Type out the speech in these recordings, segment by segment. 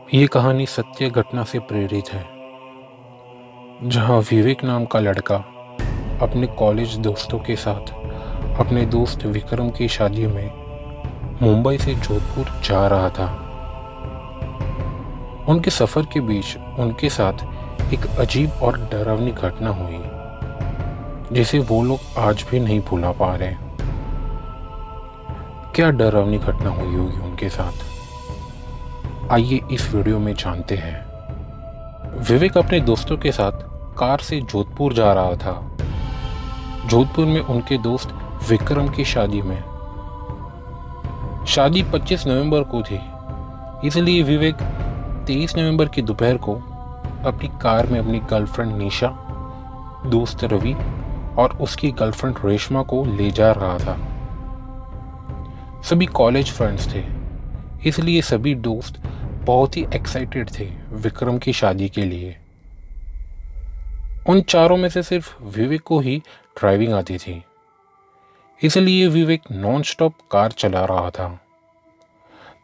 ये कहानी सत्य घटना से प्रेरित है, जहां विवेक नाम का लड़का अपने कॉलेज दोस्तों के साथ अपने दोस्त विक्रम की शादी में मुंबई से जोधपुर जा रहा था। उनके सफ़र के बीच उनके साथ एक अजीब और डरावनी घटना हुई, जिसे वो लोग आज भी नहीं भुला पा रहे। क्या डरावनी घटना हुई होगी उनके साथ, आइए इस वीडियो में जानते हैं। विवेक अपने दोस्तों के साथ कार से जोधपुर जा रहा था। जोधपुर में उनके दोस्त विक्रम की शादी में। शादी 25 नवंबर को थी, इसलिए विवेक 23 नवंबर की दोपहर को अपनी कार में अपनी गर्लफ्रेंड निशा, दोस्त रवि और उसकी गर्लफ्रेंड रेशमा को ले जा रहा था। सभी कॉलेज फ्रेंड्स थे, इसलिए सभी दोस्त बहुत ही एक्साइटेड थे विक्रम की शादी के लिए। उन चारों में से सिर्फ विवेक को ही ड्राइविंग आती थी, इसलिए विवेक नॉन स्टॉप कार चला रहा था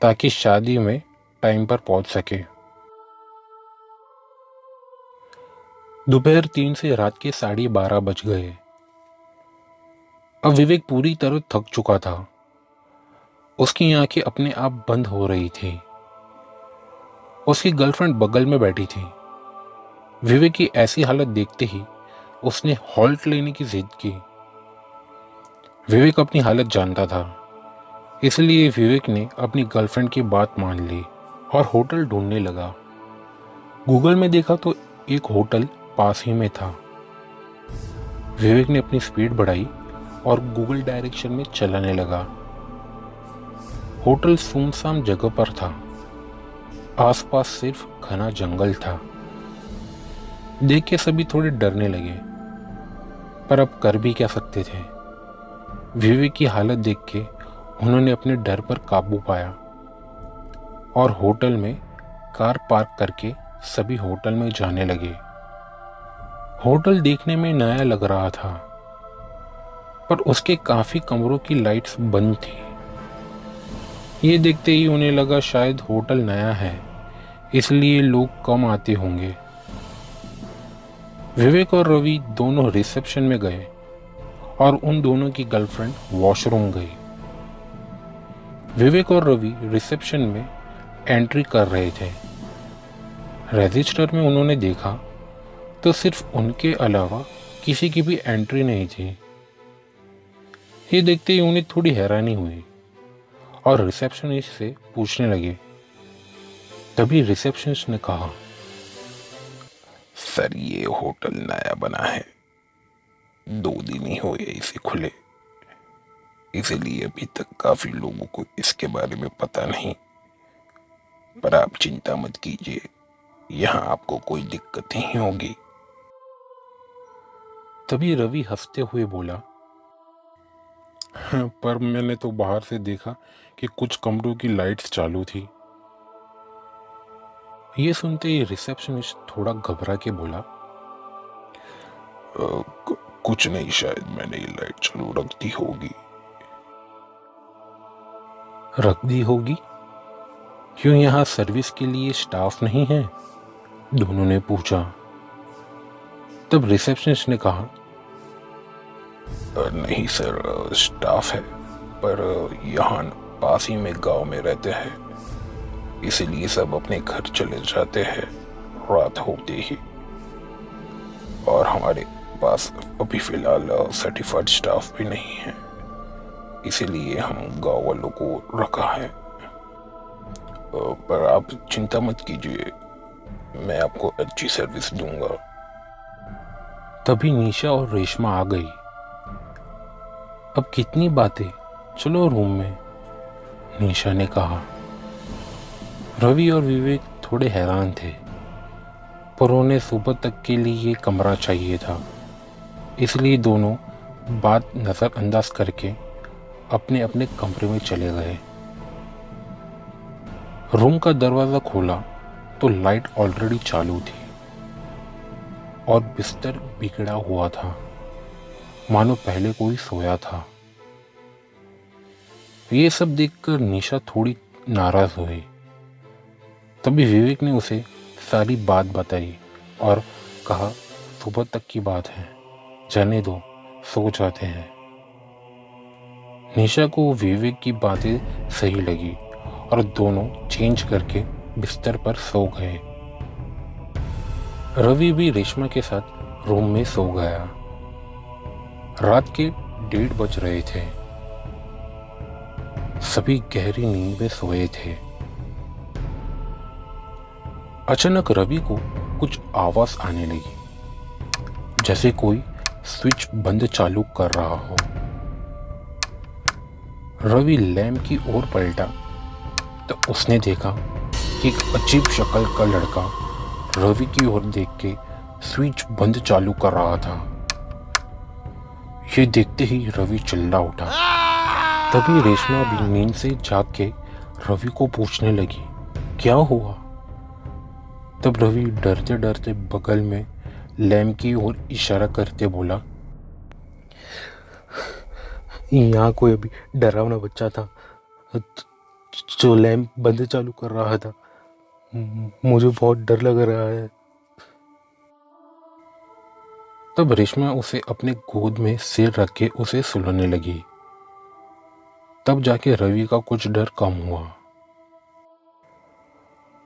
ताकि शादी में टाइम पर पहुंच सके। दोपहर 3 से रात के 12:30 बज गए। अब विवेक पूरी तरह थक चुका था। उसकी आंखें अपने आप बंद हो रही थी। उसकी गर्लफ्रेंड बगल में बैठी थी। विवेक की ऐसी हालत देखते ही उसने हॉल्ट लेने की जिद की। विवेक अपनी हालत जानता था, इसलिए विवेक ने अपनी गर्लफ्रेंड की बात मान ली और होटल ढूंढने लगा। गूगल में देखा तो एक होटल पास ही में था। विवेक ने अपनी स्पीड बढ़ाई और गूगल डायरेक्शन में चलाने लगा। होटल सुनसान जगह पर था। आसपास सिर्फ घना जंगल था। देख के सभी थोड़े डरने लगे, पर अब कर भी क्या सकते थे। विवेक की हालत देख के उन्होंने अपने डर पर काबू पाया और होटल में कार पार्क करके सभी होटल में जाने लगे। होटल देखने में नया लग रहा था, पर उसके काफी कमरों की लाइट्स बंद थी। ये देखते ही उन्हें लगा शायद होटल नया है, इसलिए लोग कम आते होंगे। विवेक और रवि दोनों रिसेप्शन में गए और उन दोनों की गर्लफ्रेंड वॉशरूम गई। विवेक और रवि रिसेप्शन में एंट्री कर रहे थे। रजिस्टर में उन्होंने देखा तो सिर्फ उनके अलावा किसी की भी एंट्री नहीं थी। ये देखते ही उन्हें थोड़ी हैरानी हुई और रिसेप्शनिस्ट से पूछने लगे। तभी रिसेप्शनिस्ट ने कहा, सर ये होटल नया बना है, 2 दिन ही हुए इसे खुले, इसलिए अभी तक काफी लोगों को इसके बारे में पता नहीं। पर आप चिंता मत कीजिए, यहाँ आपको कोई दिक्कत नहीं होगी। तभी रवि हंसते हुए बोला, पर मैंने तो बाहर से देखा कि कुछ कमरों की लाइट्स चालू थी। ये सुनते ही रिसेप्शनिस्ट थोड़ा घबरा के बोला, कुछ नहीं, शायद मैंने ये लाइट चालू रख दी होगी। रख दी होगी? क्यों यहाँ सर्विस के लिए स्टाफ नहीं है? दोनों ने पूछा। तब रिसेप्शनिस्ट ने कहा, नहीं सर, स्टाफ है, पर यहाँ पास ही में गांव में रहते हैं, इसलिए सब अपने घर चले जाते हैं रात होते ही। और हमारे पास अभी फिलहाल सर्टिफाइड स्टाफ भी नहीं है, इसीलिए हम गांव वालों को रखा है। पर आप चिंता मत कीजिए, मैं आपको अच्छी सर्विस दूंगा। तभी निशा और रेशमा आ गई। अब कितनी बातें, चलो रूम में, निशा ने कहा। रवि और विवेक थोड़े हैरान थे, पर उन्हें सुबह तक के लिए ये कमरा चाहिए था, इसलिए दोनों बात नज़रअंदाज करके अपने अपने कमरे में चले गए। रूम का दरवाज़ा खोला तो लाइट ऑलरेडी चालू थी और बिस्तर बिगड़ा हुआ था, मानो पहले कोई सोया था। ये सब देखकर निशा थोड़ी नाराज हुई तभी विवेक ने उसे सारी बात बताई और कहा, सुबह तक की बात है, जाने दो, सो जाते हैं। निशा को विवेक की बातें सही लगी और दोनों चेंज करके बिस्तर पर सो गए। रवि भी रेशमा के साथ रूम में सो गया। रात के 1:30 बज रहे थे। सभी गहरी नींद में सोए थे। अचानक रवि को कुछ आवाज आने लगी, जैसे कोई स्विच बंद चालू कर रहा हो। रवि लैंप की ओर पलटा तो उसने देखा कि एक अजीब शक्ल का लड़का रवि की ओर देख के स्विच बंद चालू कर रहा था। ये देखते ही रवि चिल्ला उठा। तभी रेशमा भी नींद से जाग के रवि को पूछने लगी, क्या हुआ? तब रवि डरते डरते बगल में लैंप की ओर इशारा करते बोला, यहाँ कोई अभी डरावना बच्चा था जो लैंप बंद चालू कर रहा था। मुझे बहुत डर लग रहा है। तब रेशमा उसे अपने गोद में सिर रख के उसे सुलाने लगी। तब जाके रवि का कुछ डर कम हुआ।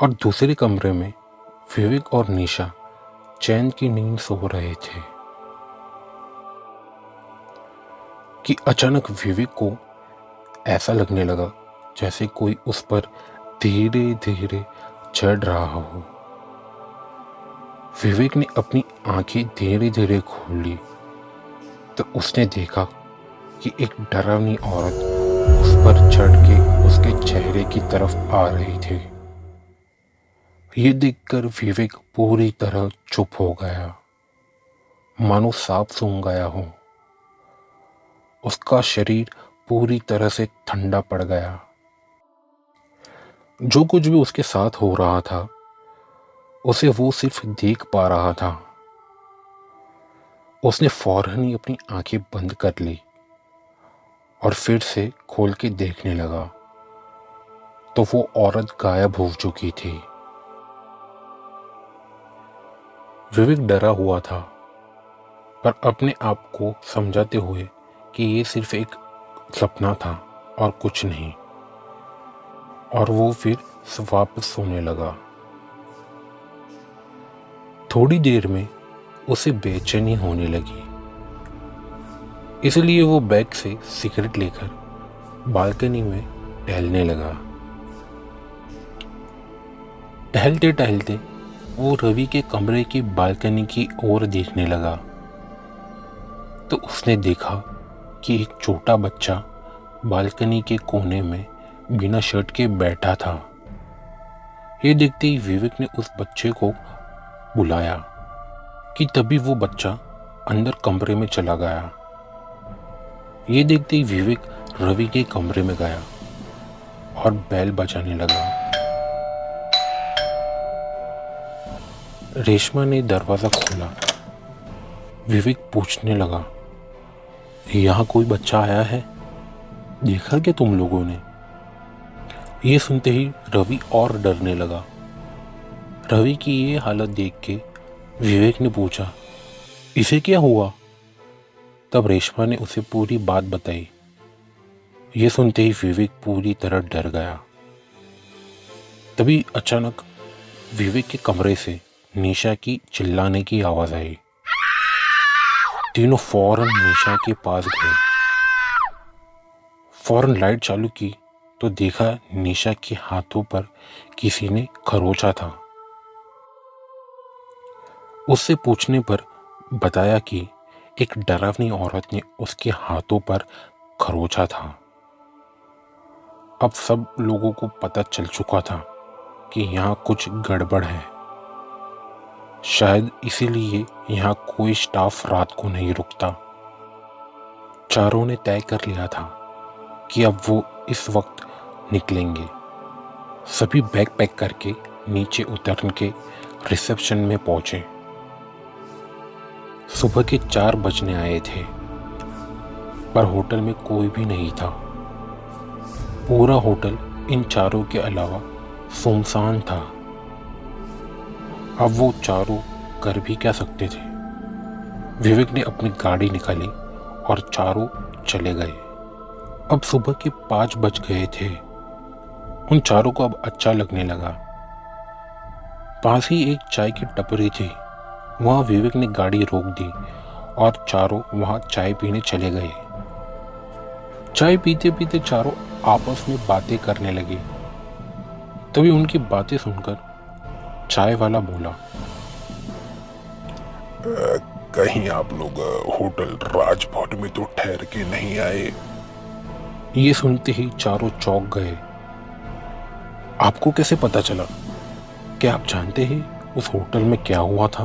और दूसरे कमरे में विवेक और निशा चैन की नींद सो रहे थे कि अचानक विवेक को ऐसा लगने लगा जैसे कोई उस पर धीरे धीरे चढ़ रहा हो। विवेक ने अपनी आंखें धीरे धीरे खोल ली तो उसने देखा कि एक डरावनी औरत उस पर चढ़ के उसके चेहरे की तरफ आ रही थी। ये देखकर विवेक पूरी तरह चुप हो गया, मानो सांप सूंघ गया हो। उसका शरीर पूरी तरह से ठंडा पड़ गया। जो कुछ भी उसके साथ हो रहा था उसे वो सिर्फ देख पा रहा था। उसने फौरन ही अपनी आंखें बंद कर ली और फिर से खोल के देखने लगा तो वो औरत गायब हो चुकी थी। विवेक डरा हुआ था पर अपने आप को समझाते हुए कि ये सिर्फ एक सपना था और कुछ नहीं, और वो फिर वापस सोने लगा। थोड़ी देर में उसे बेचैनी होने लगी, इसलिए वो बैग से सिगरेट लेकर बालकनी में टहलने लगा। टहलते टहलते वो रवि के कमरे की बालकनी की ओर देखने लगा तो उसने देखा कि एक छोटा बच्चा बालकनी के कोने में बिना शर्ट के बैठा था। ये देखते ही विवेक ने उस बच्चे को बुलाया कि तभी वो बच्चा अंदर कमरे में चला गया। ये देखते ही विवेक रवि के कमरे में गया और बेल बजाने लगा। रेशमा ने दरवाजा खोला। विवेक पूछने लगा, यहाँ कोई बच्चा आया है? देखा क्या तुम लोगों ने? ये सुनते ही रवि और डरने लगा। रवि की ये हालत देख के विवेक ने पूछा, इसे क्या हुआ? तब रेशमा ने उसे पूरी बात बताई। ये सुनते ही विवेक पूरी तरह डर गया। तभी अचानक विवेक के कमरे से निशा की चिल्लाने की आवाज आई। तीनों फौरन निशा के पास गए। फौरन लाइट चालू की तो देखा निशा के हाथों पर किसी ने खरोचा था। उससे पूछने पर बताया कि एक डरावनी औरत ने उसके हाथों पर खरोचा था। अब सब लोगों को पता चल चुका था कि यहाँ कुछ गड़बड़ है। शायद इसीलिए यहाँ कोई स्टाफ रात को नहीं रुकता। चारों ने तय कर लिया था कि अब वो इस वक्त निकलेंगे। सभी बैग पैक करके नीचे उतर के रिसेप्शन में पहुंचे। सुबह के 4 बजने आए थे पर होटल में कोई भी नहीं था। पूरा होटल इन चारों के अलावा सुनसान था। अब वो चारों कर भी क्या सकते थे। विवेक ने अपनी गाड़ी निकाली और चारों चले गए। अब सुबह के 5 बज गए थे। उन चारों को अब अच्छा लगने लगा। पास ही एक चाय की टपरी थी। वहां विवेक ने गाड़ी रोक दी और चारों वहां चाय पीने चले गए। चाय पीते पीते चारों आपस में बातें करने लगे। तभी उनकी बातें सुनकर चाय वाला बोला, कहीं आप लोग होटल राजभवन में तो ठहर के नहीं आए? ये सुनते ही चारों चौंक गए। आपको कैसे पता चला? क्या आप जानते हैं उस होटल में क्या हुआ था?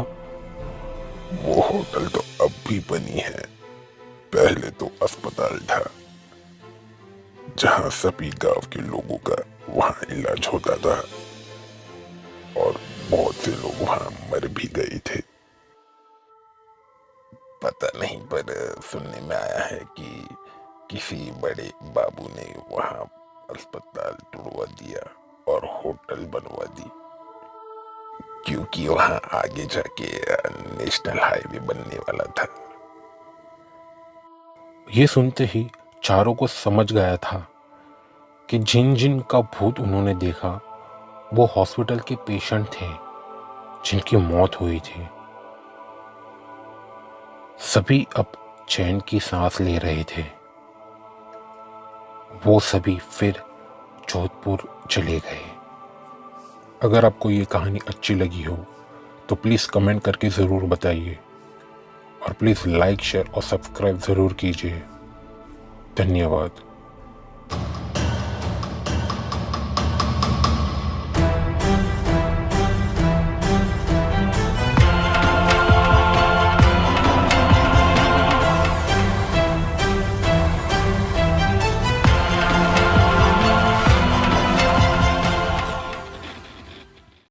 वो होटल तो अब भी बनी है। पहले तो अस्पताल था जहां सभी गांव के लोगों का वहां इलाज होता था और बहुत से लोग वहां मर भी गए थे। पता नहीं, पर सुनने में आया है कि किसी बड़े बाबू ने वहां अस्पताल तुड़वा दिया और होटल बनवा दी, क्योंकि वहां आगे जाके नेशनल हाईवे बनने वाला था। ये सुनते ही चारों को समझ गया था कि जिन जिन का भूत उन्होंने देखा वो हॉस्पिटल के पेशेंट थे जिनकी मौत हुई थी। सभी अब चैन की सांस ले रहे थे। वो सभी फिर जोधपुर चले गए। अगर आपको ये कहानी अच्छी लगी हो तो प्लीज़ कमेंट करके ज़रूर बताइए और प्लीज़ लाइक शेयर और सब्सक्राइब ज़रूर कीजिए। धन्यवाद।